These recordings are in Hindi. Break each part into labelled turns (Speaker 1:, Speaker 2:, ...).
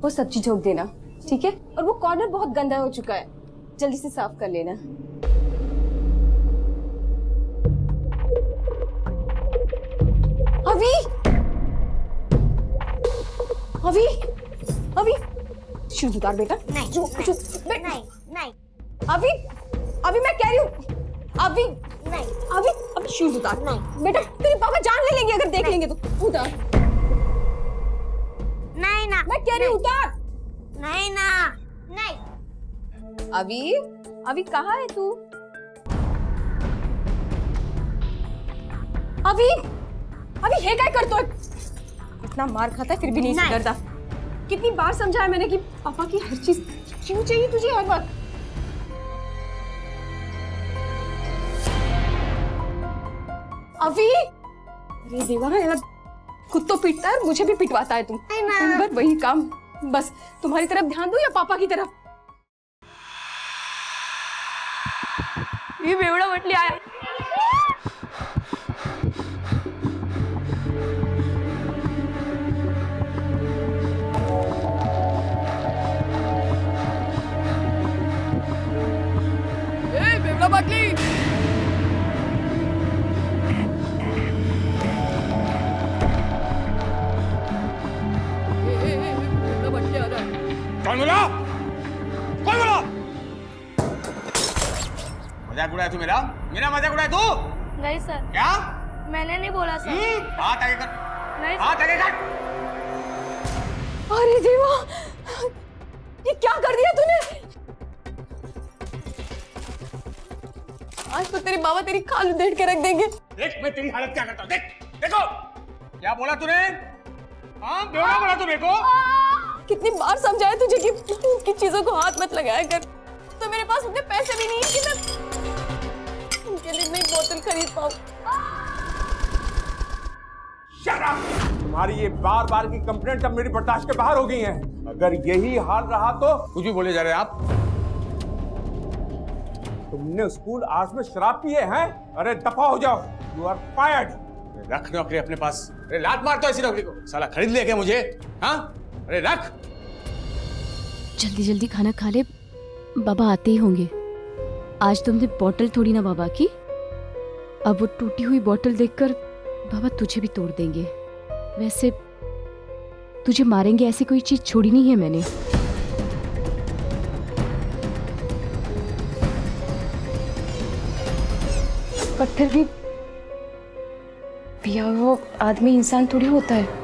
Speaker 1: वो सब्जी झोंक देना, ठीक है? और वो कॉर्नर बहुत गंदा हो चुका है, जल्दी से साफ कर लेना। अभी अभी अभी शूज उतार बेटा।
Speaker 2: नहीं नहीं नहीं
Speaker 1: अभी अभी मैं कह रही हूँ, अभी
Speaker 2: नहीं
Speaker 1: अभी अभी शूज उतार।
Speaker 2: नहीं
Speaker 1: बेटा तेरे पापा जान ले लेंगे अगर देख लेंगे तो। उतार।
Speaker 2: नहीं ना,
Speaker 1: मैं कह रही हूँ उतार।
Speaker 2: नहीं ना, नहीं।
Speaker 1: अभी अभी कहाँ है तू? अभी अभी है क्या करतो? इतना मार खाता है फिर भी नहीं सुधरता। कितनी बार समझाया मैंने कि पापा की हर चीज क्यों चाहिए तुझे हर वक्त? अभी अरे देवा, खुद तो पीटता है, मुझे भी पिटवाता है तुम। दिन भर वही काम, बस तुम्हारी तरफ ध्यान दो या पापा की तरफ? ये बेवड़ा म्हटली आहे। बेवड़ा बाटली
Speaker 3: कौन बोला? कौन बोला? मजाक उड़ाया तू मेरा? मेरा मजाक उड़ाया तू?
Speaker 2: नहीं सर,
Speaker 3: क्या?
Speaker 2: मैंने नहीं बोला सर।
Speaker 3: हाथ आगे कर।
Speaker 2: नहीं
Speaker 3: हाथ आगे कर।
Speaker 1: अरे देवा, ये क्या कर दिया तूने? आज तो तेरे बाबा तेरी खाल उधेड़ के रख देंगे।
Speaker 3: देख मैं तेरी हालत क्या करता हूँ, देख देखो क्या बोला तूने? हाँ बेवड़ा बोला तू मेरे को?
Speaker 1: कितनी बार समझाया तुझे कि उनकी चीजों को हाथ मत लगाया कर। तो मेरे पास उतने पैसे भी नहीं है कि मैं उनके लिए नई बोतल खरीद पाऊँ।
Speaker 4: Shut up! तुम्हारी ये बार बार की कंप्लेंट अब मेरी बर्दाश्त के बाहर हो गई है। अगर यही हाल रहा तो
Speaker 3: कुछ भी बोले जा रहे हैं आप।
Speaker 4: तुमने स्कूल आज में शराब पिए हैं? अरे दफा हो जाओ। You are fired.
Speaker 3: रख नौकरी अपने पास। अरे लात मारता है इसी नौकरी को। साला खरीद ले क्या मुझे? हाँ अरे रख।
Speaker 5: जल्दी जल्दी खाना खा ले, बाबा आते ही होंगे। आज तुमने बोतल तोड़ी ना बाबा की, अब वो टूटी हुई बोतल देखकर बाबा तुझे भी तोड़ देंगे। वैसे तुझे मारेंगे ऐसी कोई चीज छोड़ी नहीं है मैंने।
Speaker 1: पर फिर भी पिया हुआ आदमी इंसान थोड़ी होता है।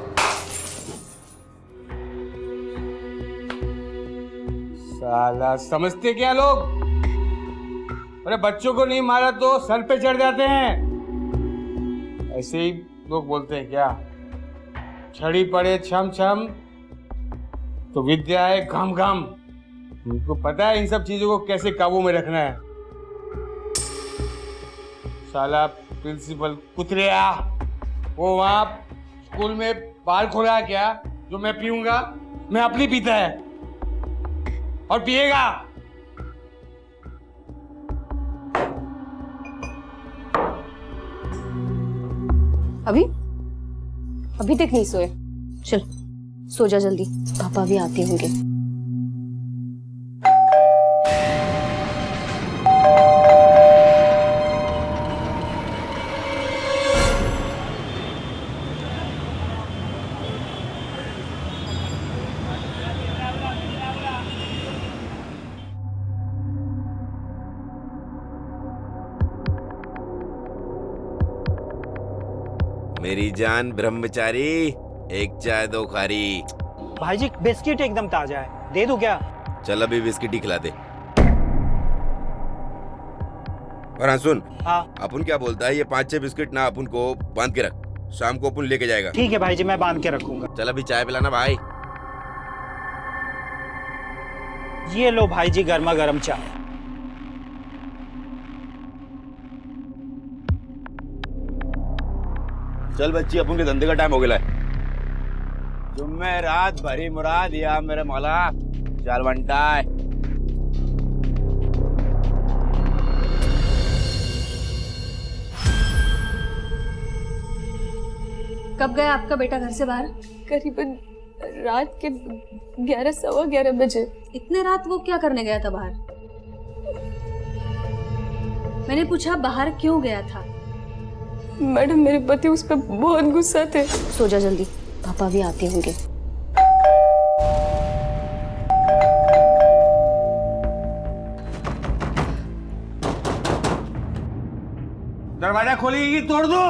Speaker 4: साला समझते क्या लोग? अरे बच्चों को नहीं मारा तो सर पे चढ़ जाते हैं, ऐसे ही लोग बोलते हैं क्या? छड़ी पड़े छम छम तो विद्या है घम घम। उनको पता है इन सब चीजों को कैसे काबू में रखना है। साला प्रिंसिपल कुतरिया, वो वहां स्कूल में बार खोला क्या जो मैं पीऊंगा? मैं अपनी पीता है और पिएगा।
Speaker 1: अभी अभी तक नहीं सोए? चल सो जा जल्दी, पापा भी आते होंगे।
Speaker 6: मेरी जान ब्रह्मचारी, एक चाय दो खारी।
Speaker 7: भाई जी बिस्किट एकदम ताजा है, दे दूं क्या?
Speaker 6: चल अभी बिस्किट ही खिला दे। और हाँ सुन,
Speaker 7: हाँ
Speaker 6: अपन क्या बोलता है, ये 5-6 बिस्किट ना अपन को बांध के रख, शाम को अपन लेके जाएगा।
Speaker 7: ठीक है भाई जी, मैं बांध के रखूंगा।
Speaker 6: चल अभी चाय पिलाना भाई।
Speaker 7: ये लो भाई जी गर्मा गर्म चाय।
Speaker 6: चल बच्ची, अपन के धंधे का टाइम हो गया है। जुम्मे रात भरी मुराद या मेरे मौला। चल बंटा।
Speaker 1: कब गया आपका बेटा घर से बाहर? करीबन रात के 11 सवा 11 बजे।
Speaker 8: इतने रात वो क्या करने गया था बाहर? मैंने पूछा बाहर क्यों गया था?
Speaker 1: मैडम मेरे पति उस पर बहुत गुस्सा थे।
Speaker 5: सो जा जल्दी, पापा भी आते होंगे।
Speaker 4: दरवाजा खोलेगी कि तोड़ दो?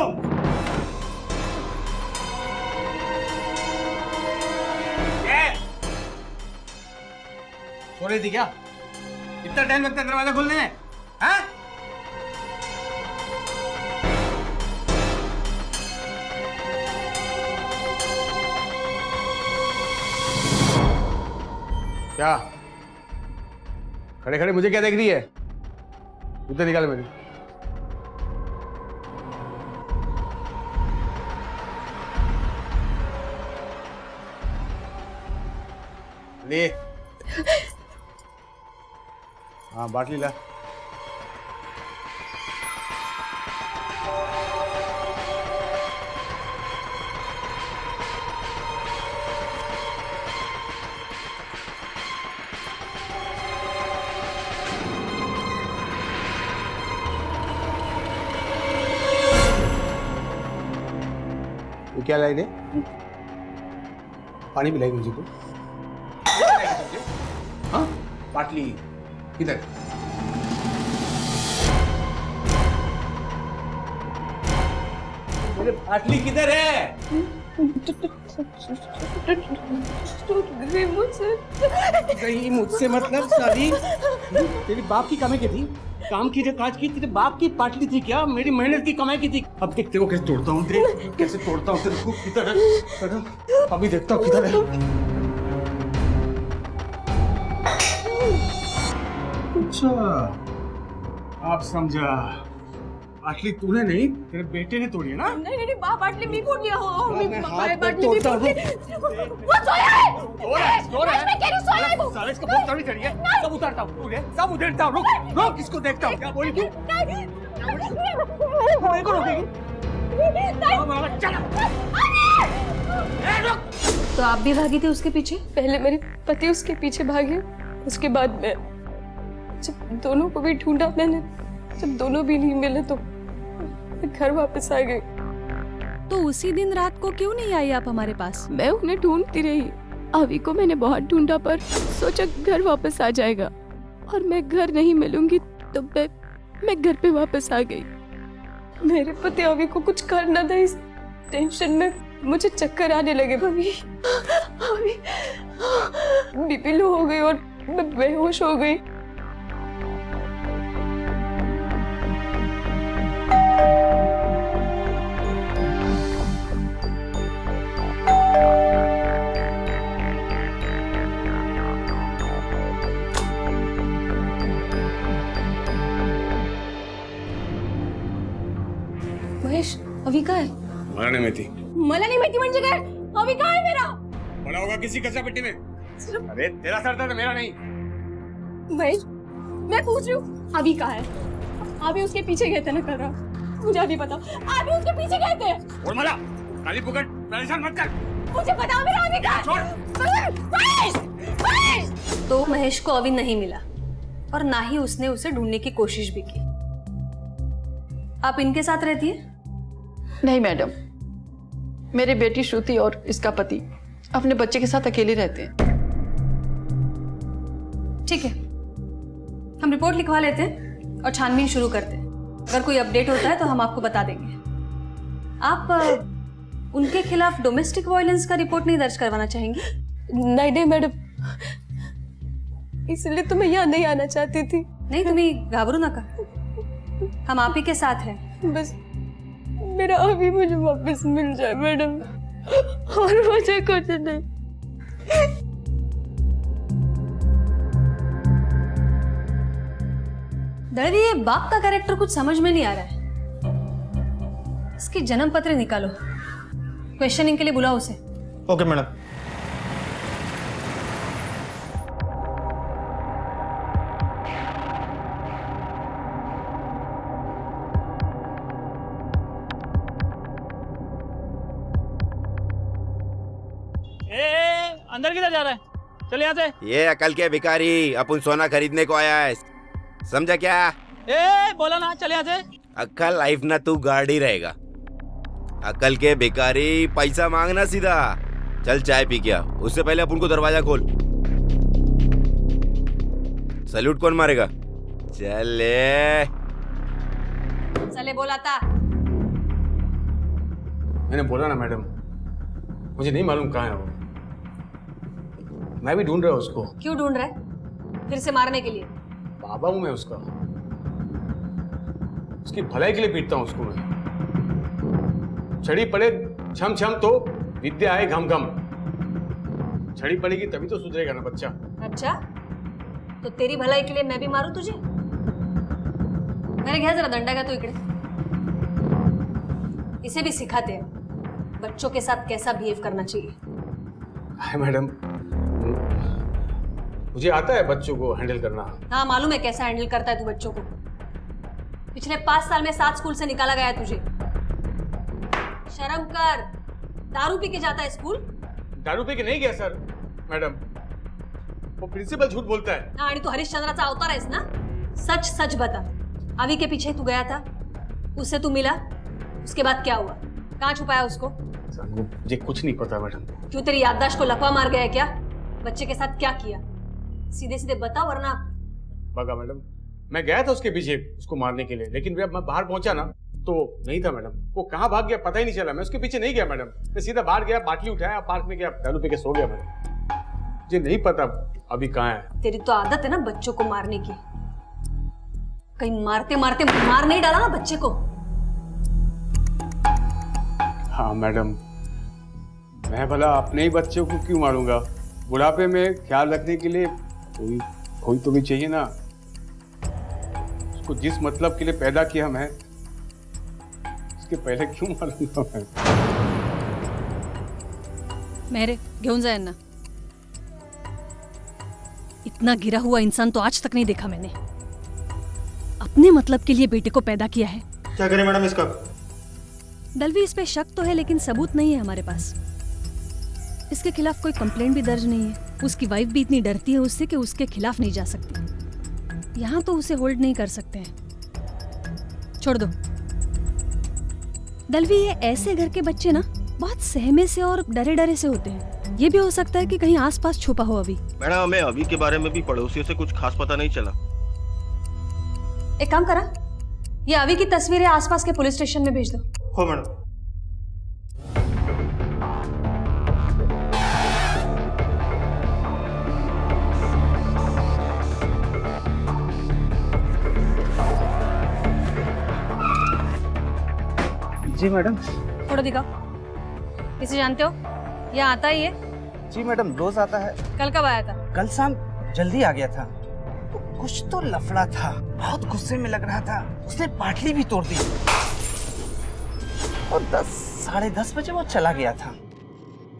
Speaker 4: सो रही थी क्या? इतना टाइम लगता है दरवाजा खोलने में? हाँ? क्या खड़े खड़े मुझे क्या देख रही है? उधर निकाल मेरी। ले हाँ बाटली ला। ये क्या लाई रे? पानी पिलाएगी मुझे तो? हाँ बाटली किधर? मेरे बाटली किधर है? गई मुझसे मतलब साली? तेरी बाप की कमाई की थी? काम की काज की तेरे बाप की पाटली थी क्या? मेरी मेहनत की कमाई की थी। अब देख तेरे को कैसे तोड़ता हूँ, देख कैसे तोड़ता हूँ तेरे को। किधर है? अभी देखता हूँ किधर है। अच्छा आप समझा, बाटली तूने नहीं तेरे बेटे ने तोड़ी है ना?
Speaker 1: नहीं नहीं बाटली मैं फोड़ दिया हो।
Speaker 4: मैं हाथ पर तोड़ता हूँ।
Speaker 1: वो सोया है।
Speaker 4: सो रहा है।
Speaker 1: मैं कह रही हूँ सोया है वो।
Speaker 4: साले इसको बहुत तड़ी चढ़ी है। सब उतारता हूँ, तूने सब उतारता हूँ। रुक रुक इसको देखता हूँ। क्या बोली तू? मेरे को रोकेगी? चला।
Speaker 8: तो आप भी भागी थी उसके पीछे?
Speaker 1: पहले मेरे पति उसके पीछे भागे, उसके बाद मैं। जब दोनों को भी ढूंढा मैंने, जब दोनों भी नहीं मिले तो मैं घर वापस आ गई।
Speaker 8: तो उसी दिन रात को क्यों नहीं आई आप हमारे पास?
Speaker 5: मैं उन्हें ढूंढती रही। अभी को मैंने बहुत ढूंढा पर सोचा घर वापस आ जाएगा, और मैं घर नहीं मिलूंगी तो मैं घर पे वापस आ गई।
Speaker 1: मेरे पति अभी को कुछ करना था, इस टेंशन में मुझे चक्कर आने लगे। अभी बीपी लो हो गई और मैं बेहोश हो गई। महेश अभी कहाँ है?
Speaker 4: मरने में थी।
Speaker 1: मला नहीं माहिती म्हणजे काय? अभी कहाँ है मेरा?
Speaker 4: पड़ा होगा किसी कचरा पेटी में। अरे तेरा सर दर्द मेरा नहीं।
Speaker 1: महेश मैं पूछ रही हूँ अभी कहाँ है? अभी उसके पीछे गए थे ना कल रात, मुझे अभी बताओ। अभी उसके पीछे गए थे।
Speaker 4: और मला काली पुकट परेशान मत कर।
Speaker 1: मुझे बताओ मेरा अभी कहाँ है? महेश महेश।
Speaker 8: तो महेश को अभी नहीं मिला और ना ही उसने उसे ढूंढने की कोशिश भी की। आप इनके साथ रहती है?
Speaker 9: नहीं मैडम, मेरी बेटी श्रुति और इसका पति अपने बच्चे के साथ अकेले रहते हैं।
Speaker 8: ठीक है, हम रिपोर्ट लिखवा लेते हैं और छानबीन शुरू करते हैं। अगर कोई अपडेट होता है तो हम आपको बता देंगे। आप उनके खिलाफ डोमेस्टिक वायलेंस का रिपोर्ट नहीं दर्ज करवाना चाहेंगी?
Speaker 1: नहीं नहीं मैडम, इसलिए तो मैं यहाँ नहीं आना चाहती थी।
Speaker 8: नहीं, तुम्हें घाबरू ना का, हम आप ही के साथ हैं।
Speaker 1: बस मेरा अभी मुझे वापस मिल जाए मैडम, और मुझे कुछ नहीं।
Speaker 8: दर्दी, ये बाप का कैरेक्टर कुछ समझ में नहीं आ रहा है। इसकी जन्म पत्र निकालो, क्वेश्चनिंग के लिए बुलाओ उसे।
Speaker 7: Okay madam. अंदर किधर जा रहा है? चल यहाँ से।
Speaker 6: ये अकल के भिखारी, अपन सोना खरीदने को आया है, समझा क्या?
Speaker 7: ए बोला ना, चल यहाँ से।
Speaker 6: अक्कल लाइफ ना तू गार्ड ही रहेगा। अकल के भिखारी, पैसा मांगना सीधा। चल चाय पी क्या, उससे पहले अपन को दरवाजा खोल। सैल्यूट कौन मारेगा? चले
Speaker 8: चले बोला था।
Speaker 4: मैंने बोला ना मैडम, मुझे नहीं मालूम कहाँ है वो। मैं भी ढूंढ रहा हूँ उसको।
Speaker 8: क्यों ढूंढ रहा है? फिर से मारने के लिए?
Speaker 4: बाबा हूँ मैं उसका, उसकी भलाई के लिए पीटता हूँ उसको मैं। छड़ी पड़े छम छम तो विद्या आए घम घम। छड़ी पड़ेगी तभी तो सुधरेगा ना बच्चा।
Speaker 8: अच्छा, तो तेरी भलाई के लिए मैं भी मारूं तुझे? मैंने घ्या जरा दंडा का तो इकडे। इसे भी सिखाते हैं बच्चों के साथ कैसा बिहेव करना चाहिए।
Speaker 4: हाय मैडम, मुझे आता है बच्चों को हैंडल करना।
Speaker 8: हाँ मालूम है कैसा हैंडल करता है तू बच्चों को। पिछले 5 साल में 7 स्कूल से निकाला गया है तुझे। शर्म कर, दारू पी के जाता है स्कूल?
Speaker 4: दारू पी के नहीं गया सर मैडम, वो प्रिंसिपल झूठ बोलता है।
Speaker 8: हाँ आणि तू हरिश्चंद्राचा अवतार आहेस ना? सच सच बता, अवी के पीछे तू गया था, उससे तू मिला, उसके बाद क्या हुआ? कहाँ छुपाया उसको?
Speaker 4: सर मुझे कुछ नहीं पता मैडम।
Speaker 8: क्यों तेरी याददाश्त को लकवा मार गया है क्या? बच्चे के साथ क्या किया? सीधे सीधे बता वरना।
Speaker 4: बगा मैडम, मैं गया था उसके पीछे उसको मारने के लिए, लेकिन जब मैं बाहर पहुंचा ना तो नहीं था मैडम। वो कहाँ भाग गया पता ही नहीं चला। मैं उसके पीछे नहीं गया मैडम, मैं सीधा बाहर गया, बाटली उठाया, पार्क में गया, दारू पी के सो गया मैडम। मुझे नहीं पता अभी कहाँ है।
Speaker 8: तेरी तो आदत है ना बच्चों को मारने की। कहीं मारते मारते मार नहीं डाला ना बच्चे को?
Speaker 4: हाँ मैडम, मैं भला अपने ही बच्चों को क्यों मारूंगा? बुढ़ापे में ख्याल रखने के लिए कोई तो भी चाहिए ना। उसको जिस मतलब के लिए पैदा किया मैं, उसके पहले क्यों मारूंगा मैं?
Speaker 8: मेरे घेऊन जा यांना। इतना गिरा हुआ इंसान तो आज तक नहीं देखा मैंने। अपने मतलब के लिए बेटे को पैदा किया है।
Speaker 7: क्या करें मैडम इसका?
Speaker 8: दलवी, इस पे शक तो है लेकिन सबूत नहीं है हमारे पास। इसके खिलाफ कोई कंप्लेंट भी दर्ज नहीं है। उसकी वाइफ भी इतनी डरती है उससे कि उसके खिलाफ नहीं जा सकती। यहाँ तो उसे होल्ड नहीं कर सकते हैं। छोड़ दो दलवी, ये ऐसे घर के बच्चे ना बहुत सहमे से और डरे डरे से होते हैं। ये भी हो सकता है कि कहीं आसपास छुपा हो अभी।
Speaker 10: मैडम, हमें अभी के बारे में भी पड़ोसियों से कुछ खास पता नहीं चला।
Speaker 8: एक काम करा, ये अभी की तस्वीरें आसपास के पुलिस स्टेशन में भेज दो।
Speaker 7: हो मैडम। जी मैडम।
Speaker 8: फोटो दिखाओ। इसे जानते हो? ये आता ही है?
Speaker 11: जी मैडम, रोज आता है।
Speaker 8: कल कब आया था?
Speaker 11: कल शाम जल्दी आ गया था। कुछ तो लफड़ा था, बहुत गुस्से में लग रहा था। उसने पाटली भी तोड़ दी और 10-10:30 बजे वो चला गया था।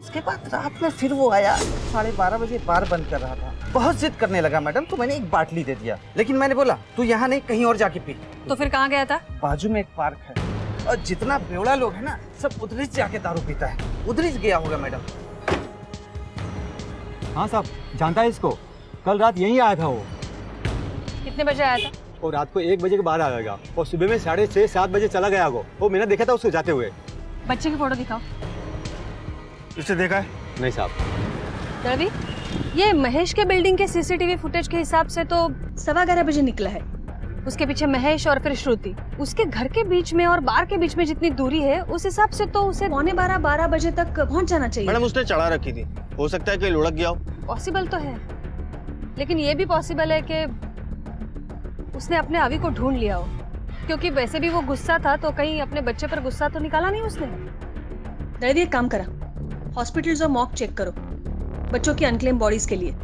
Speaker 11: उसके बाद रात में फिर वो आया, 12:30 बजे बार बंद कर रहा था। बहुत जिद करने लगा मैडम, तो मैंने एक बाटली दे दिया, लेकिन मैंने बोला तू यहाँ नहीं कहीं और जाके पी।
Speaker 8: तो फिर कहाँ गया था?
Speaker 11: बाजू में एक पार्क है और जितना बेवड़ा लोग है ना सब उधर ही जाके दारू पीता है। उधर ही गया होगा मैडम।
Speaker 12: हाँ साहब, जानता है इसको। कल रात यहीं आया था वो।
Speaker 8: कितने बजे आया था?
Speaker 12: और रात को 1 बजे के बाद आएगा और सुबह में 6:30-7 बजे चला गया वो मैंने देखा था उसको जाते हुए।
Speaker 8: बच्चे की फोटो दिखाओ।
Speaker 12: इसे देखा है? नहीं साहब।
Speaker 8: दलवी, ये महेश के बिल्डिंग के सीसीटीवी फुटेज के हिसाब से तो 11:15 बजे निकला है। उसके पीछे महेश और फिर श्रुति। उसके घर के बीच में और बार के बीच में जितनी दूरी है उस हिसाब से तो उसे 11:45-12 बजे तक पहुंच जाना चाहिए।
Speaker 10: मैडम, उसने चढ़ा रखी थी, हो सकता है कि लुढ़क गया हो।
Speaker 8: पॉसिबल तो है, लेकिन ये भी पॉसिबल है कि उसने अपने अवी को ढूंढ लिया हो, क्योंकि वैसे भी वो गुस्सा था तो कहीं अपने बच्चे पर गुस्सा तो निकाला नहीं उसने। दलवी, एक काम करा, हॉस्पिटल्स और मॉक चेक करो बच्चों की अनक्लेम बॉडीज के लिए।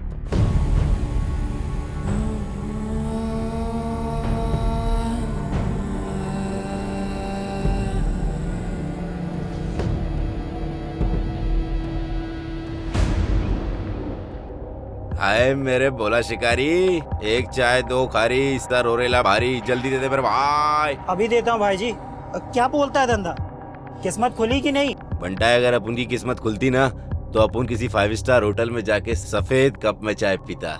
Speaker 6: आए मेरे बोला शिकारी, एक चाय 2 खारी, इसका रोरेला भारी, जल्दी दे दे मेरे भाई।
Speaker 7: अभी देता हूँ भाई जी। क्या बोलता है धंधा? किस्मत खुली कि नहीं?
Speaker 6: बंटा, अगर अपन की किस्मत खुलती ना तो अपन किसी 5 स्टार होटल में जाके सफेद कप में चाय पीता।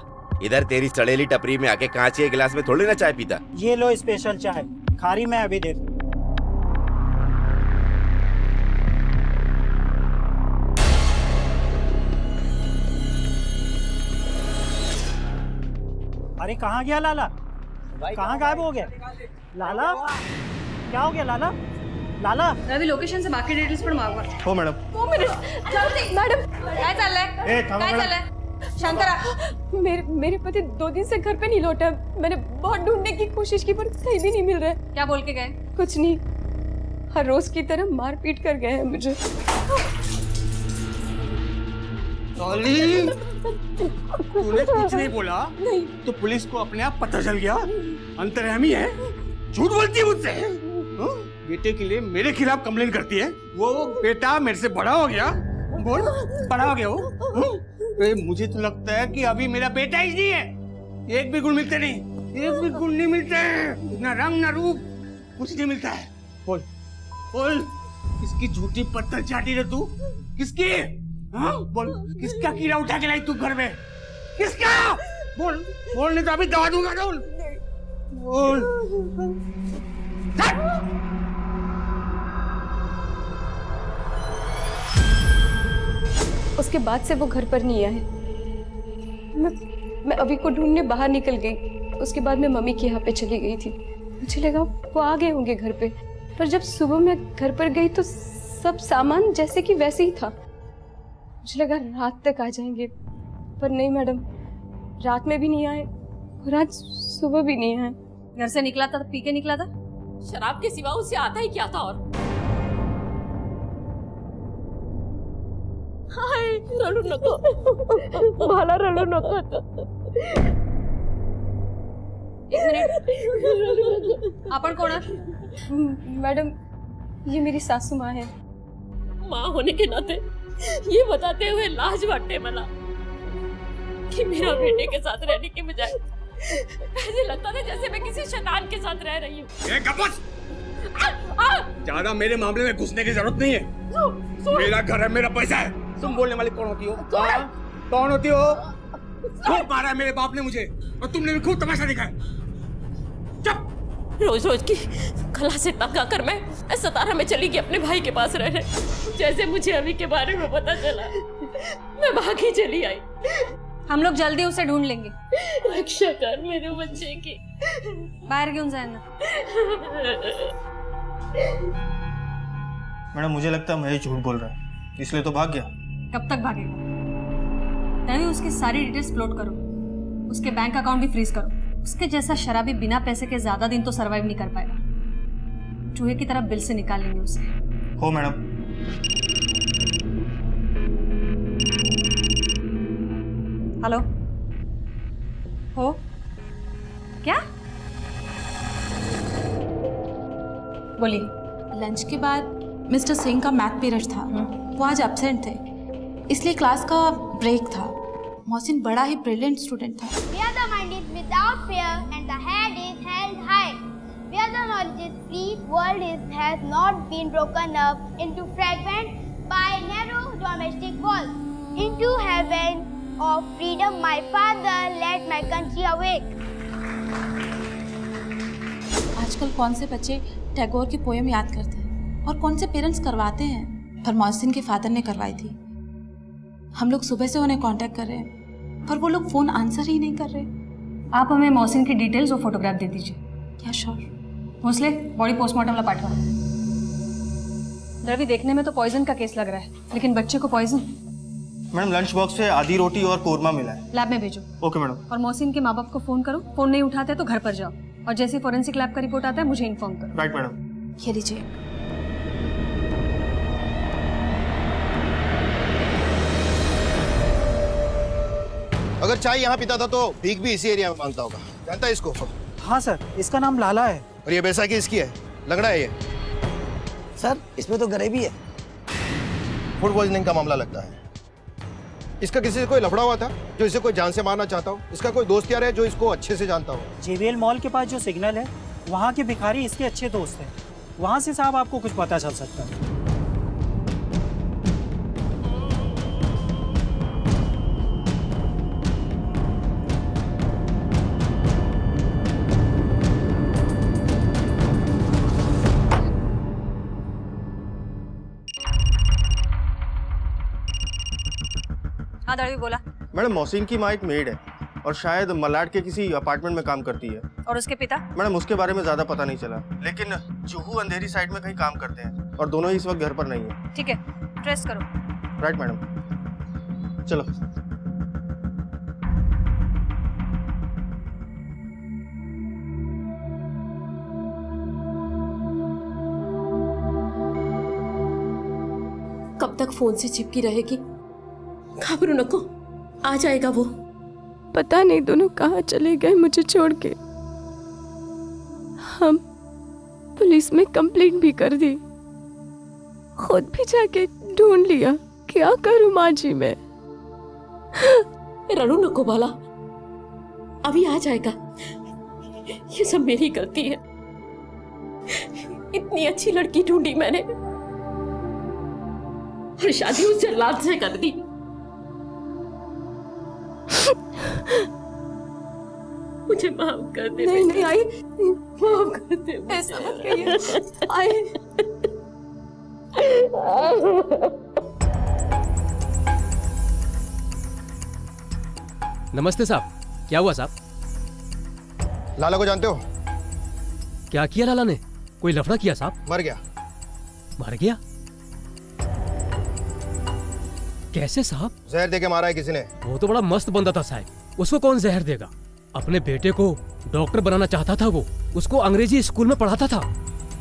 Speaker 6: इधर तेरी सड़ेली टपरी में आके कांच के गिलास में थोड़ी ना चाय पीता।
Speaker 7: ये लो स्पेशल चाय, खारी मैं अभी दे दूं। अरे कहाँ गया लाला? कहाँ गायब हो गया लाला? क्या हो गया लाला? लाला
Speaker 8: रवि लोकेशन से बाकी डिटेल्स पण मागवा.
Speaker 10: हो मॅडम.
Speaker 1: 2 मिनिट मैडम
Speaker 8: काय चाललंय? काय चाललंय? शांतरा.
Speaker 1: मेरे पति 2 दिन से घर पे नहीं लौटा. मैंने बहुत ढूंढने की कोशिश की पर कहीं भी नहीं मिल रहा है.
Speaker 8: क्या बोल के गए?
Speaker 1: कुछ नहीं, हर रोज की तरह मार पीट कर गए हैं मुझे.
Speaker 3: तूने कुछ नहीं बोला?
Speaker 1: नहीं.
Speaker 3: तो पुलिस को अपने आप पता चल गया? अंतर्यामी है, झूठ बोलती है मुझसे. बेटे के लिए मेरे खिलाफ कंप्लेन करती है. वो बेटा मेरे से बड़ा हो गया. बोल, बड़ा हो गया वो. मुझे तो लगता है कि अभी मेरा बेटा ही नहीं है. एक भी गुण मिलते नहीं, एक भी गुण नहीं मिलते हैं. ना रंग ना रूप कुछ नहीं मिलता है. बोल बोल, किसकी झूठी पत्थर चाटी रे तू? किसकी? हाँ बोल, किसका कीड़ा उठा के लाई तू घर में? किसका? बोल बोल, नहीं तो अभी दवा दूंगा. बोल बोल.
Speaker 1: उसके बाद से वो घर पर नहीं आए. मैं अभी को ढूंढने बाहर निकल गई. उसके बाद मैं मम्मी के यहाँ पे चली गई थी. मुझे लगा वो आ गए होंगे घर पे, पर जब सुबह मैं घर पर गई तो सब सामान जैसे कि वैसे ही था. मुझे लगा रात तक आ जाएंगे, पर नहीं मैडम, रात में भी नहीं आए और आज सुबह भी नहीं आए.
Speaker 8: घर से निकला था तो पी के निकला था?
Speaker 13: शराब के सिवा उससे आता ही क्या था? और हाय, रडू नको, मला रडू नको.
Speaker 8: एक मिनिट. आपण कोण आहात?
Speaker 1: मैडम, ये मेरी सासू माँ है.
Speaker 13: माँ होने के नाते ये बताते हुए लाज वाटते मला कि मेरा बेटे के साथ रहने के बजाय ऐसे लगता था जैसे मैं किसी शैतान के साथ रह रही हूँ.
Speaker 3: ज्यादा मेरे मामले में घुसने की जरूरत नहीं है. मेरा घर है, मेरा पैसा है. तुम बोलने वाली कौन होती हो? कौन होती हो? खूब मारा है मेरे बाप ने मुझे, और तुमने भी खूब तमाशा दिखाया. चुप.
Speaker 13: रोज रोज की कला से तंग आकर मैं सतारा में चली गई अपने भाई के पास रहने. जैसे मुझे अभी के बारे में पता चला, मैं भागी चली आई.
Speaker 8: हम लोग जल्दी उसे ढूंढ लेंगे.
Speaker 13: रक्षा कर मेरे बच्चे की.
Speaker 8: बाहर घेऊन जाए ना.
Speaker 10: मैडम मुझे लगता है महेश झूठ बोल रहा है, इसलिए तो भाग गया.
Speaker 8: कब तक भागेगा? तभी उसकी सारी डिटेल्स अपलोड करो. उसके बैंक अकाउंट भी फ्रीज करो. उसके जैसा शराबी बिना पैसे के ज्यादा दिन तो सरवाइव नहीं कर पाएगा. चूहे की तरह बिल से निकाल लेंगे उसे.
Speaker 10: हो मैडम.
Speaker 8: हेलो. हो क्या? बोलिए.
Speaker 14: लंच के बाद मिस्टर सिंह का मैथ पीरियड था. वो आज एब्सेंट थे, इसलिए क्लास का ब्रेक था. मोहसिन बड़ा ही ब्रिलियंट स्टूडेंट था.
Speaker 2: Where the mind is without fear and the head is held high, where the knowledge is free, world has not been broken up into fragments by narrow domestic walls. Into heaven of freedom, my father led my country awake.
Speaker 14: आजकल कौन से बच्चे टैगोर की पोएम याद करते हैं और कौन से पेरेंट्स करवाते हैं, पर मोहसिन के फादर ने करवाई थी. हम लोग सुबह से उन्हें कांटेक्ट कर रहे हैं, पर वो लोग फोन आंसर ही नहीं कर रहे.
Speaker 8: आप हमें मोहसिन की डिटेल्स और फोटोग्राफ दे दीजिए.
Speaker 14: क्या श्योर.
Speaker 8: भोसले, बॉडी पोस्टमार्टम ला पाठवा. रवि, देखने में तो पॉइजन का केस लग रहा है, लेकिन बच्चे को पॉइजन.
Speaker 10: मैडम लंच बॉक्स से आधी रोटी और कोरमा मिला है.
Speaker 8: लैब में भेजो.
Speaker 10: Okay madam.
Speaker 8: और मोहसिन के माँ बाप को फोन करो. फोन नहीं उठाते तो घर पर जाओ, और जैसे फोरेंसिक लैब का रिपोर्ट आता है मुझे इन्फॉर्म करो.
Speaker 10: Right madam.
Speaker 14: ये लीजिए.
Speaker 15: अगर चाय यहाँ पीता था तो भीख भी इसी एरिया में मांगता होगा. जानता है इसको?
Speaker 7: हाँ सर, इसका नाम लाला है.
Speaker 15: और ये बैसाखी इसकी है, लंगड़ा है ये.
Speaker 11: सर इसमें तो गरीबी है.
Speaker 15: फूड पॉइजनिंग का मामला लगता है. इसका किसी से कोई लफड़ा हुआ था जो इसे कोई जान से मारना चाहता हो? इसका कोई दोस्त यार है जो इसको अच्छे से जानता हो?
Speaker 7: जेवीएल मॉल के पास जो सिग्नल है, वहाँ के भिखारी इसके अच्छे दोस्त हैं. वहाँ से साहब आपको कुछ पता चल सकता है.
Speaker 8: दड़वी बोला।
Speaker 15: मैडम मोहसिन की माँ एक मेड है और शायद मलाड के किसी अपार्टमेंट में काम करती है।
Speaker 8: और उसके पिता?
Speaker 15: मैडम उसके बारे में ज्यादा पता नहीं चला, लेकिन जुहू अंधेरी साइड में कहीं काम करते हैं और दोनों ही इस वक्त घर पर नहीं है।
Speaker 8: ठीक है, ट्रेस करो।
Speaker 15: राइट मैडम, चलो।
Speaker 13: कब तक फोन से चिपकी रहेगी? घबरो नको, आ जाएगा वो।
Speaker 1: पता नहीं दोनों कहाँ चले गए मुझे छोड़ के। हम पुलिस में कंप्लेंट भी कर दी, खुद भी जाके ढूंढ लिया। क्या करूं माँ जी मैं?
Speaker 13: रणु नको बाला, अभी आ जाएगा। ये सब मेरी गलती है। इतनी अच्छी लड़की ढूंढी मैंने और शादी उस जल्लाद से कर दी। मुझे माफ कर दे।
Speaker 1: नहीं नहीं आई,
Speaker 13: माफ कर दे।
Speaker 1: ऐसा मत कहिए। आई
Speaker 16: नमस्ते साहब, क्या हुआ साहब?
Speaker 15: लाला को जानते हो?
Speaker 16: क्या किया लाला ने? कोई लफड़ा किया साहब?
Speaker 15: मर गया।
Speaker 16: मर गया? कैसे साहब?
Speaker 15: जहर देके मारा है किसी ने।
Speaker 16: वो तो बड़ा मस्त बंदा था साहब, उसको कौन जहर देगा? अपने बेटे को डॉक्टर बनाना चाहता था वो, उसको अंग्रेजी स्कूल में पढ़ाता था।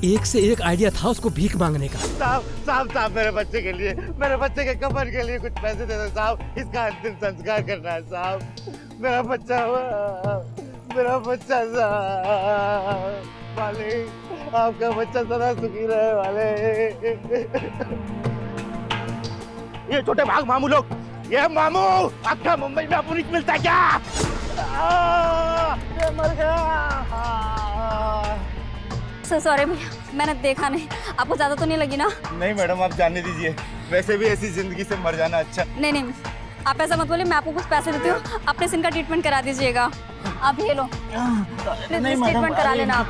Speaker 16: एक से एक आइडिया था उसको भीख मांगने का।
Speaker 17: साहब साहब साहब, मेरे बच्चे के लिए, मेरे बच्चे के कफन के लिए कुछ पैसे दे दो साहब। इसका अंतिम संस्कार करना है साहब। मेरा बच्चा हुआ, मेरा बच्चा साहब। मालिक, आपका बच्चा सदा सुखी रहे वाले। ये छोटे भाग मामू लोग, ये मामू आपका मुंबई में पुलिस मिलता है क्या? ये मर गया।
Speaker 18: सॉरी भैया, मैंने देखा नहीं। आपको ज्यादा तो नहीं लगी ना?
Speaker 17: नहीं मैडम, आप जाने दीजिए। वैसे भी ऐसी जिंदगी से मर जाना अच्छा।
Speaker 18: नहीं नहीं, आप ऐसा मत बोलिए। मैं आपको कुछ पैसे देती हूँ, अपने सिन का ट्रीटमेंट करा दीजिएगा। आप ये लो, प्लीज ट्रीटमेंट करा लेना आप।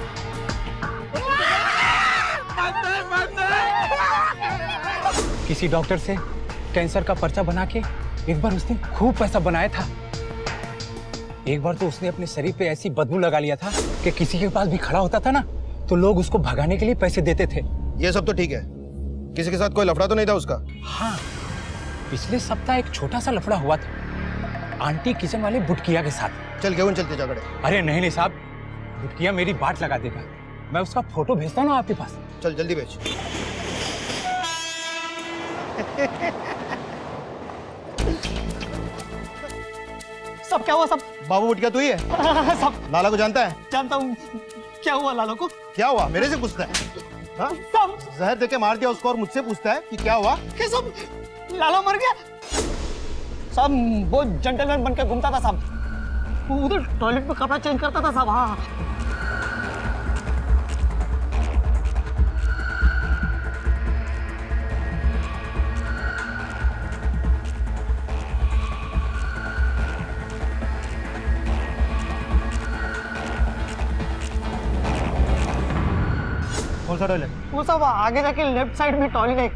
Speaker 19: किसी डॉक्टर से कैंसर का पर्चा बना के एक बार उसने खूब पैसा बनाया था। एक बार तो उसने अपने शरीर पे ऐसी बदबू लगा लिया था कि किसी के पास भी खड़ा होता था ना तो लोग उसको भगाने के लिए पैसे देते थे।
Speaker 15: ये सब तो ठीक है, किसी के साथ कोई लफड़ा तो नहीं था उसका?
Speaker 19: हाँ, पिछले सप्ताह एक छोटा सा लफड़ा हुआ था आंटी किचन वाले बुटकिया के साथ।
Speaker 15: चल क्यों चलते झगड़े?
Speaker 19: अरे नहीं नहीं साहब, बुटकिया मेरी बाट लगा देगा। मैं उसका फोटो भेजता हूँ ना आपके पास।
Speaker 15: चल जल्दी भेज।
Speaker 7: सब क्या हुआ सब?
Speaker 15: बाबू बुटकिया तू ही है?
Speaker 7: सब
Speaker 15: लाला को जानता है?
Speaker 7: जानता हूँ। क्या हुआ लाला को?
Speaker 15: क्या हुआ? मेरे से पूछता है? हाँ? जहर देके मार दिया उसको और मुझसे पूछता है कि क्या हुआ?
Speaker 7: क्या सब? लाला मर गया? सब वो जेंटलमैन बनकर घूमता था साहब, उधर टॉयलेट में कपड़ा चेंज करता था साहब। हाँ
Speaker 17: कौन सा टॉयलेट?
Speaker 7: वो सब आगे जाके लेफ्ट साइड में टॉयलेट है।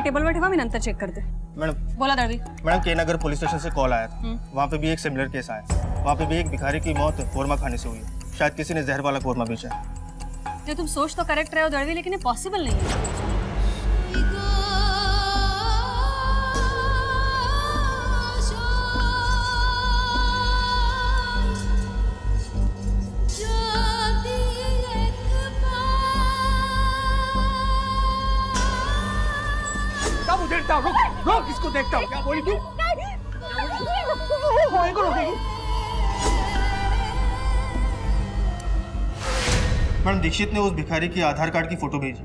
Speaker 8: टेबल पर ठेवा, मैं नंतर चेक करते।
Speaker 15: मैडम
Speaker 8: बोला दड़वी।
Speaker 15: मैडम, के नगर पुलिस स्टेशन से कॉल आया था। वहाँ पे भी एक सिमिलर केस आया। वहाँ पे भी एक भिखारी की मौत कोरमा खाने से हुई है। शायद किसी ने जहर वाला कोरमा बेचा है।
Speaker 8: जो तुम सोच तो करेक्ट रहे हो दड़वी, लेकिन ये पॉसिबल नहीं है।
Speaker 3: देखता हूँ, रोक इसको, देखता हूँ। क्या बोली तू? मैडम, दीक्षित ने उस भिखारी की आधार कार्ड की फोटो भेजी।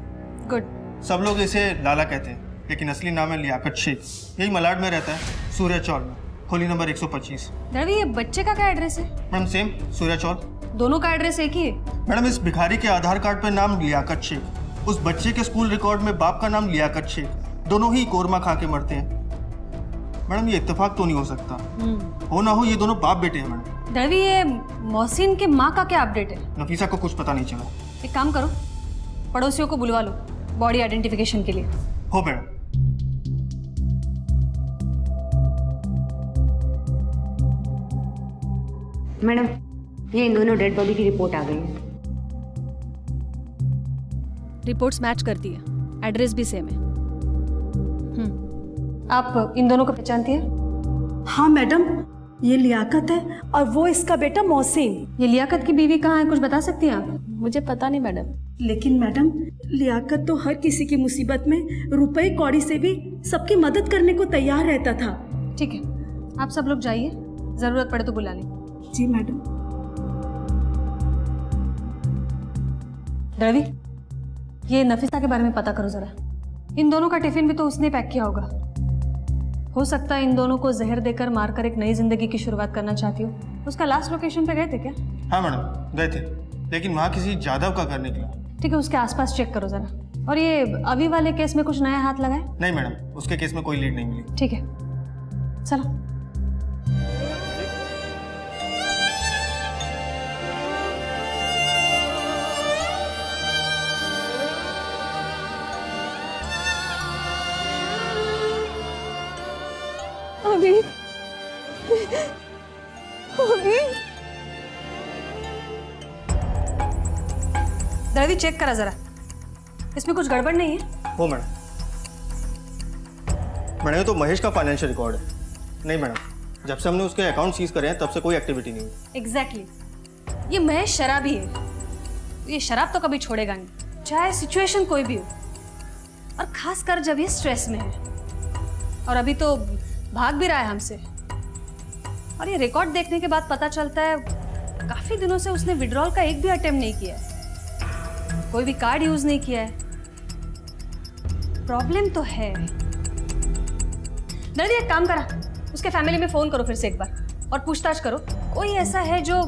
Speaker 8: गुड।
Speaker 15: सब लोग इसे लाला कहते हैं, लेकिन असली नाम है लियाकत शेख। यही मलाड में रहता है, सूर्या चौल में, खोली नंबर 125।
Speaker 8: दड़वी, ये बच्चे का क्या एड्रेस है?
Speaker 15: मैडम सेम, सूर्या चौल।
Speaker 8: दोनों का एड्रेस एक ही है?
Speaker 15: मैडम, इस भिखारी के आधार कार्ड पे नाम लियाकत शेख, उस बच्चे के स्कूल रिकॉर्ड में बाप का नाम लियाकत शेख। दोनों ही कोरमा खा के मरते हैं। मैडम, ये इत्तेफाक तो नहीं हो सकता। हो ना हो ये दोनों बाप बेटे हैं। मैडम
Speaker 8: दड़वी, ये मोहसिन के माँ का क्या अपडेट है?
Speaker 15: नफीसा को कुछ पता नहीं चला।
Speaker 8: एक काम करो, पड़ोसियों को बुलवा लो, बॉडी आइडेंटिफिकेशन के लिए।
Speaker 15: हो मैडम।
Speaker 20: मैडम, ये इन दोनों डेड बॉडी की रिपोर्ट आ गई है।
Speaker 8: रिपोर्ट्स मैच करती है, एड्रेस भी सेम है। आप इन दोनों को पहचानती है?
Speaker 21: हाँ मैडम, ये लियाकत है और वो इसका बेटा मोहसिन।
Speaker 8: ये लियाकत की बीवी कहाँ है, कुछ बता सकती हैं आप?
Speaker 1: मुझे पता नहीं मैडम।
Speaker 21: लेकिन मैडम, लियाकत तो हर किसी की मुसीबत में रुपए कौड़ी से भी सबकी मदद करने को तैयार रहता था।
Speaker 8: ठीक है, आप सब लोग जाइए, जरूरत पड़े तो बुला लें।
Speaker 21: जी मैडम।
Speaker 8: रवि, ये नफीसा के बारे में पता करो जरा। इन दोनों का टिफिन भी तो उसने पैक किया होगा। हो सकता है इन दोनों को जहर देकर मारकर एक नई जिंदगी की शुरुआत करना चाहती हो। उसका लास्ट लोकेशन पे गए थे क्या?
Speaker 15: हाँ मैडम, गए थे, लेकिन वहाँ किसी जादव का घर निकला।
Speaker 8: ठीक है, उसके आसपास चेक करो जरा। और ये अभी वाले केस में कुछ नया हाथ लगाए?
Speaker 15: नहीं मैडम, उसके केस में कोई लीड नहीं मिली।
Speaker 8: ठीक है, चलो।
Speaker 1: अभी अभी
Speaker 8: रवि, चेक करा जरा, इसमें कुछ गड़बड़ नहीं है?
Speaker 15: हो मैडम। मैडम, ये तो महेश का फाइनेंशियल रिकॉर्ड है। नहीं मैडम, जब से हमने उसके अकाउंट सीज करे हैं तब से कोई एक्टिविटी नहीं हुई।
Speaker 8: एग्जैक्टली, ये महेश शराबी है। ये शराब तो कभी छोड़ेगा नहीं, चाहे सिचुएशन कोई भी हो, और खासकर जब ये स्ट्रेस में है। और अभी तो भाग भी रहा है हमसे। और ये रिकॉर्ड देखने के बाद पता चलता है काफी दिनों से उसने विड्रॉल का एक भी अटेम्प्ट नहीं किया है, कोई भी कार्ड यूज नहीं किया है। प्रॉब्लम तो है। दर्दी, एक काम करा, उसके फैमिली में फोन करो फिर से एक बार और पूछताछ करो, कोई ऐसा है जो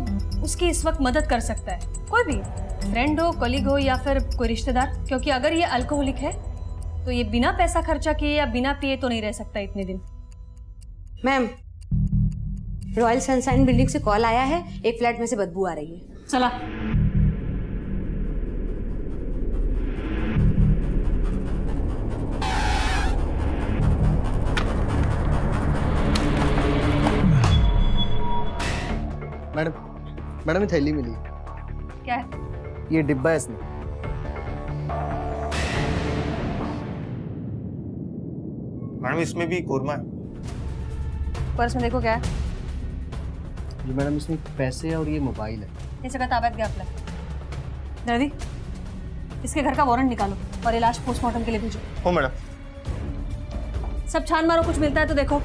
Speaker 8: उसकी इस वक्त मदद कर सकता है। कोई भी फ्रेंड हो, कलीग हो या फिर कोई रिश्तेदार। क्योंकि अगर ये अल्कोहलिक है तो ये बिना पैसा खर्चा किए या बिना पिए तो नहीं रह सकता इतने दिन।
Speaker 20: मैम, रॉयल सनशाइन बिल्डिंग से कॉल आया है, एक फ्लैट में से बदबू आ रही है।
Speaker 8: चला।
Speaker 11: मैडम, ये थैली मिली।
Speaker 8: क्या है?
Speaker 11: ये डिब्बा है इसमें।
Speaker 15: मैडम, इसमें भी कोरमा है।
Speaker 8: पर्स में देखो क्या है।
Speaker 11: जी मैडम, इसमें पैसे और ये मोबाइल है।
Speaker 8: इस जगह ताबत गया अपना। दर्दी, इसके घर का वारंट निकालो और ये लाश पोस्टमार्टम के लिए भेजो।
Speaker 15: हो मैडम।
Speaker 8: सब छान मारो, कुछ मिलता है तो देखो।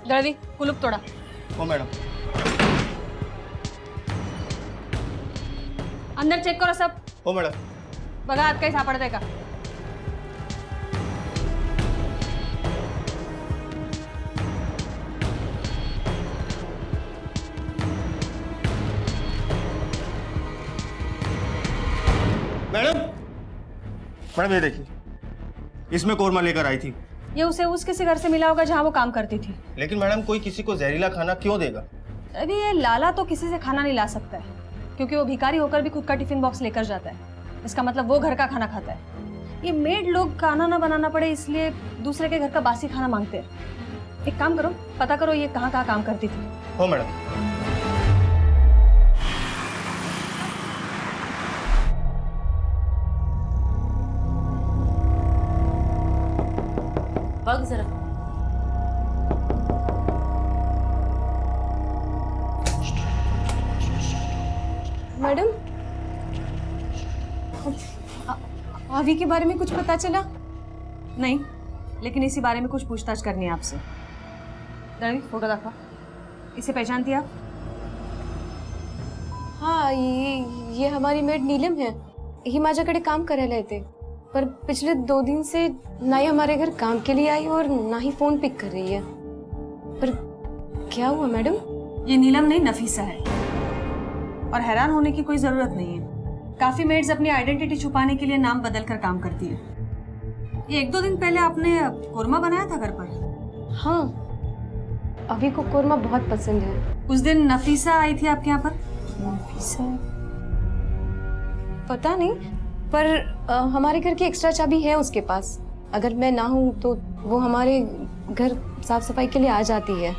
Speaker 8: दर्दी, कुलूप तोड़ा।
Speaker 15: हो मैडम।
Speaker 8: अंदर चेक करो सब।
Speaker 15: हो मैडम।
Speaker 8: बघा आत काही सापडतंय का?
Speaker 15: मैडम, ये देखिए, इसमें कोरमा लेकर आई थी।
Speaker 8: ये उसे उस किसी घर से मिला होगा जहाँ वो काम करती थी।
Speaker 15: लेकिन मैडम, कोई किसी को जहरीला खाना क्यों देगा?
Speaker 8: अभी ये लाला तो किसी से खाना नहीं ला सकता है, क्योंकि वो भिखारी होकर भी खुद का टिफिन बॉक्स लेकर जाता है। इसका मतलब वो घर का खाना खाता है। ये मेड लोग खाना ना बनाना पड़े इसलिए दूसरे के घर का बासी खाना मांगते हैं। एक काम करो, पता करो ये कहाँ काम करती थी।
Speaker 15: हो मैडम।
Speaker 20: भाग जरा।
Speaker 1: मैडम, आवी के बारे में कुछ पता चला?
Speaker 8: नहीं, लेकिन इसी बारे में कुछ पूछताछ करनी है आपसे। रवि, फोटो दिखा। इसे पहचानती आप?
Speaker 1: हाँ, ये हमारी मेड नीलम है। ही माझ्याकडे काम करायला येते, पर पिछले 2 दिन से ना ही हमारे घर काम के लिए आई और ना ही फोन पिक कर रही है। पर क्या हुआ मैडम?
Speaker 8: ये नीलम नहीं, नफीसा है। और हैरान होने की कोई जरूरत नहीं है। काफी मेड्स अपनी आइडेंटिटी छुपाने के लिए नाम बदल कर काम करती है। ये 1-2 दिन पहले आपने कोरमा बनाया था घर पर।
Speaker 1: हाँ, अभी को कोरमा बहुत पसंद है।
Speaker 8: उस दिन नफीसा आई थी आपके यहाँ पर?
Speaker 1: नफीसा? पता नहीं, पर हमारे घर की एक्स्ट्रा चाबी है उसके पास। अगर मैं ना हूँ तो वो हमारे घर साफ सफाई के लिए आ जाती है।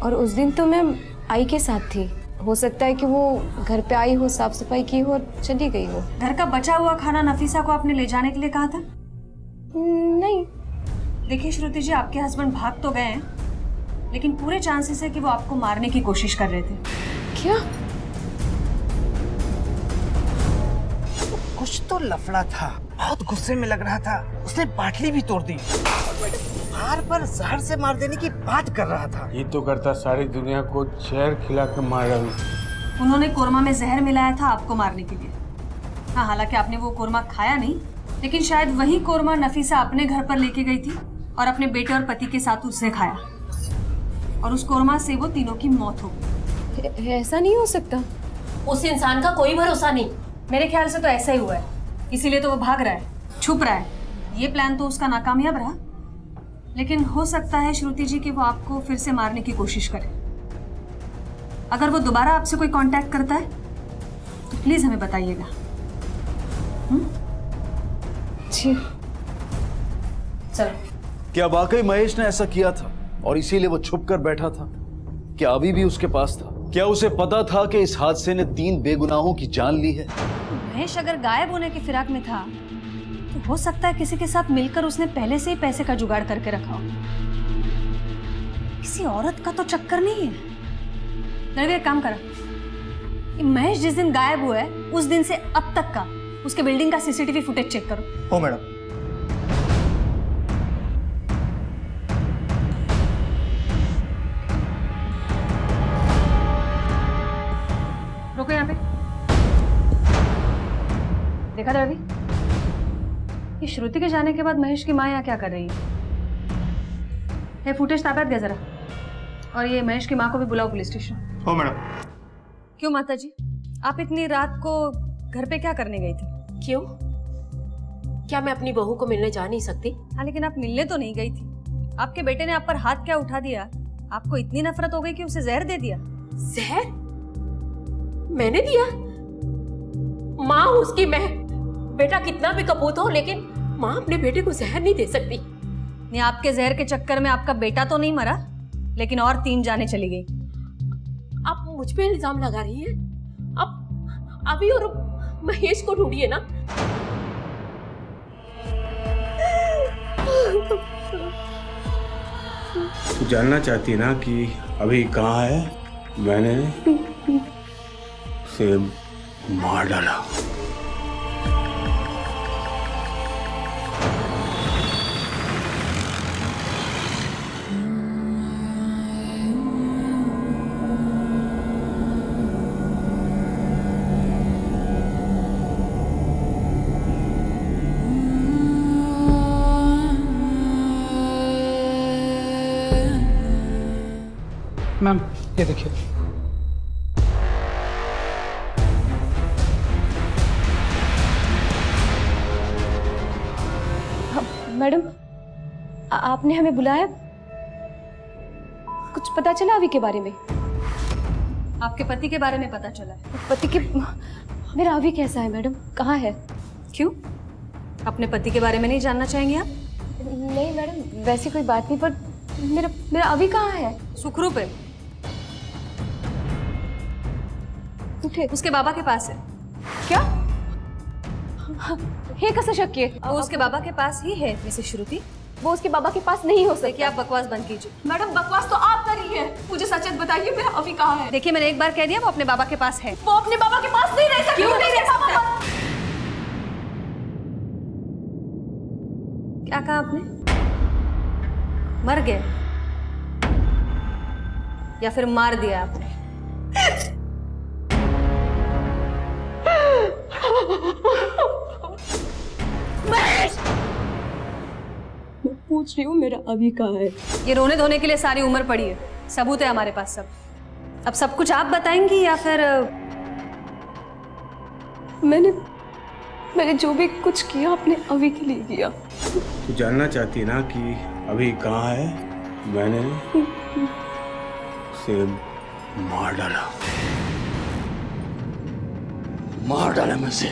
Speaker 1: और उस दिन तो मैं आई के साथ थी। हो सकता है कि वो घर पे आई हो, साफ सफाई की हो और चली गई हो।
Speaker 8: घर का बचा हुआ खाना नफीसा को आपने ले जाने के लिए कहा था?
Speaker 1: नहीं।
Speaker 8: देखिए श्रुति जी, आपके हस्बैंड भाग तो गए हैं, लेकिन पूरे चांसेस है कि वो आपको मारने की कोशिश कर रहे थे।
Speaker 1: क्या?
Speaker 11: कुछ तो लफड़ा था, बहुत गुस्से में लग रहा था। उसने बाटली भी तोड़ दी और बाहर पर जहर से मार देने की बात कर रहा था।
Speaker 4: ये तो करता सारी दुनिया को जहर खिला के मार रहा।
Speaker 8: उन्होंने कोरमा में जहर मिलाया था आपको मारने के लिए। हाँ, हालांकि आपने वो कोरमा खाया नहीं, लेकिन शायद वही कोरमा नफीसा अपने घर पर लेके गई थी और अपने बेटे और पति के साथ उसने खाया, और उस कोरमा से वो तीनों की मौत हो गई।
Speaker 1: ऐसा नहीं हो सकता।
Speaker 13: उस इंसान का कोई भरोसा नहीं।
Speaker 8: मेरे ख्याल से तो ऐसा ही हुआ है, इसीलिए तो वो भाग रहा है, छुप रहा है। ये प्लान तो उसका नाकामयाब रहा, लेकिन हो सकता है श्रुति जी कि वो आपको फिर से मारने की कोशिश करे। अगर वो दोबारा आपसे कोई कांटेक्ट करता है तो प्लीज हमें बताइएगा।
Speaker 1: जी
Speaker 8: चलो।
Speaker 5: क्या वाकई महेश ने ऐसा किया था और इसीलिए वो छुप कर बैठा था? क्या अभी भी उसके पास था? क्या उसे पता था कि इस हादसे ने 3 बेगुनाहों की जान ली है?
Speaker 8: महेश अगर गायब होने की फिराक में था तो हो सकता है किसी के साथ मिलकर उसने पहले से ही पैसे का जुगाड़ करके रखा हो। किसी औरत का तो चक्कर नहीं है। रणवीर, एक काम करा, महेश जिस दिन गायब हुआ है उस दिन से अब तक का उसके बिल्डिंग का सीसीटीवी फुटेज चेक करो।
Speaker 15: हो मैडम।
Speaker 8: रुको यहाँ पे। देखा था रवि, ये श्रुति के जाने के बाद महेश की माँ यहाँ क्या कर रही है? ये फुटेज ताकत दे जरा, और ये महेश की माँ को भी बुलाओ पुलिस स्टेशन।
Speaker 15: हो मैडम।
Speaker 8: क्यों माता जी, आप इतनी रात को घर पे क्या करने गई थी?
Speaker 13: क्यों? क्या मैं अपनी बहू को मिलने जा नहीं सकती?
Speaker 8: हाँ, लेकिन आप मिलने तो नहीं गई थी। आपके बेटे ने आप पर हाथ क्या उठा दिया? आपको इतनी नफरत हो गई कि उसे जहर दे दिया।
Speaker 13: जहर? मैंने दिया? माँ उसकी, मैं बेटा कितना भी कपूत हो, लेकिन माँ अपने बेटे को जहर नहीं दे सकती।
Speaker 8: नहीं, आपके जहर के चक्कर में आपका बेटा तो नहीं मरा, लेकिन और 3 जाने चली गई।
Speaker 13: आप मुझ पे इल्जाम लगा रही हैं? अब अभी और महेश को ढूंढिए ना।
Speaker 4: तू जानना चाहती है ना कि अभी कहाँ है? मैंने उसे मार डाला।
Speaker 19: मैम ये देखिए।
Speaker 1: मैडम, आपने हमें बुलाया? कुछ पता चला अभी के बारे में?
Speaker 8: आपके पति के बारे में पता चला है।
Speaker 1: पति के? मेरा अभी कैसा है मैडम? कहाँ है?
Speaker 8: क्यों, अपने पति के बारे में नहीं जानना चाहेंगे आप?
Speaker 1: नहीं मैडम, वैसी कोई बात नहीं, पर मेरा अभी कहाँ है?
Speaker 8: सुखरूप है, उठे, उसके बाबा के पास है।
Speaker 1: क्या? हे कसं शक्य है?
Speaker 8: वो उसके बाबा के पास ही है मिसेस श्रुति।
Speaker 1: वो उसके बाबा के पास नहीं हो सकता।
Speaker 8: देखिए, आप बकवास बंद कीजिए।
Speaker 21: मैडम, बकवास तो आप कर रही है। मुझे सच बताइए, मेरा अभी कहाँ है?
Speaker 8: देखिए, मैंने एक बार कह दिया, वो अपने बाबा के पास है।
Speaker 21: वो अपने बाबा के पास नहीं रह सकती।
Speaker 8: क्यों नहीं रह सकता? क्या कहा आपने? मर गए या फिर मार दिया आपने?
Speaker 1: मैं पूछ रही हूँ, मेरा अभी कहाँ है?
Speaker 8: ये रोने धोने के लिए सारी उम्र पड़ी है, सबूत है हमारे पास सब। अब सब कुछ आप बताएंगी या फिर?
Speaker 1: मैंने जो भी कुछ किया अपने अभी के लिए किया।
Speaker 4: तू जानना चाहती है ना कि अभी कहाँ है?
Speaker 3: मैंने उसे मार डाला मैं उसे।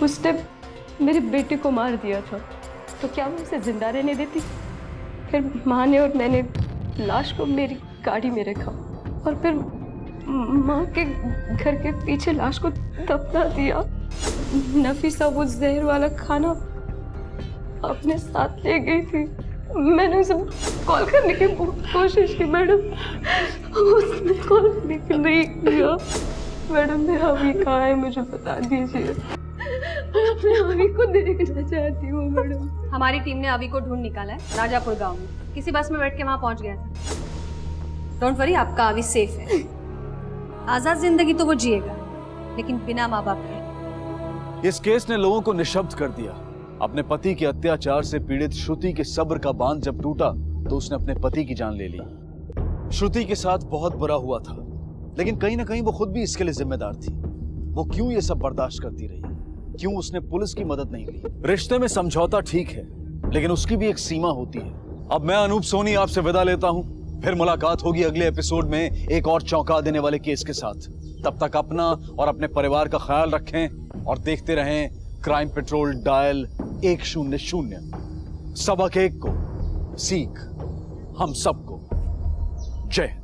Speaker 1: उसने मेरे बेटे को मार दिया था, तो क्या मैं उसे जिंदा रहने देती? फिर माँ ने और मैंने लाश को मेरी गाड़ी में रखा और फिर माँ के घर के पीछे लाश को दफना दिया। नफीसा वो जहर वाला खाना अपने साथ ले गई थी। मैंने उसे कॉल करने की बहुत कोशिश की मैडम, उसने कॉल करने की नहीं किया। मैडम मेरा अभी कहाँ है, मुझे बता दीजिए। मैं अपने अभी को देखना चाहती हूँ मैडम।
Speaker 8: हमारी टीम ने अभी को ढूंढ निकाला है राजापुर गांव में। किसी बस में बैठ के वहां पहुंच गया था। डोंट वरी, आपका अभी सेफ है। आजाद जिंदगी तो वो जिएगा, लेकिन बिना माँ बाप के।
Speaker 5: इस केस ने लोगों को निशब्द कर दिया। अपने पति के अत्याचार से पीड़ित श्रुति के सब्र का बांध जब टूटा तो उसने अपने पति की जान ले ली। श्रुति के साथ बहुत बुरा हुआ था, लेकिन कहीं ना कहीं वो खुद भी इसके लिए जिम्मेदार थी। वो क्यों ये सब बर्दाश्त करती रही? क्यों उसने पुलिस की मदद नहीं ली? रिश्ते में समझौता ठीक है, लेकिन उसकी भी एक सीमा होती है। अब मैं अनूप सोनी आपसे विदा लेता हूं। फिर मुलाकात होगी अगले एपिसोड में एक और चौंका देने वाले केस के साथ। तब तक अपना और अपने परिवार का ख्याल रखें और देखते रहें क्राइम पेट्रोल डायल 100। सबक एक को, सीख हम सबको। जय।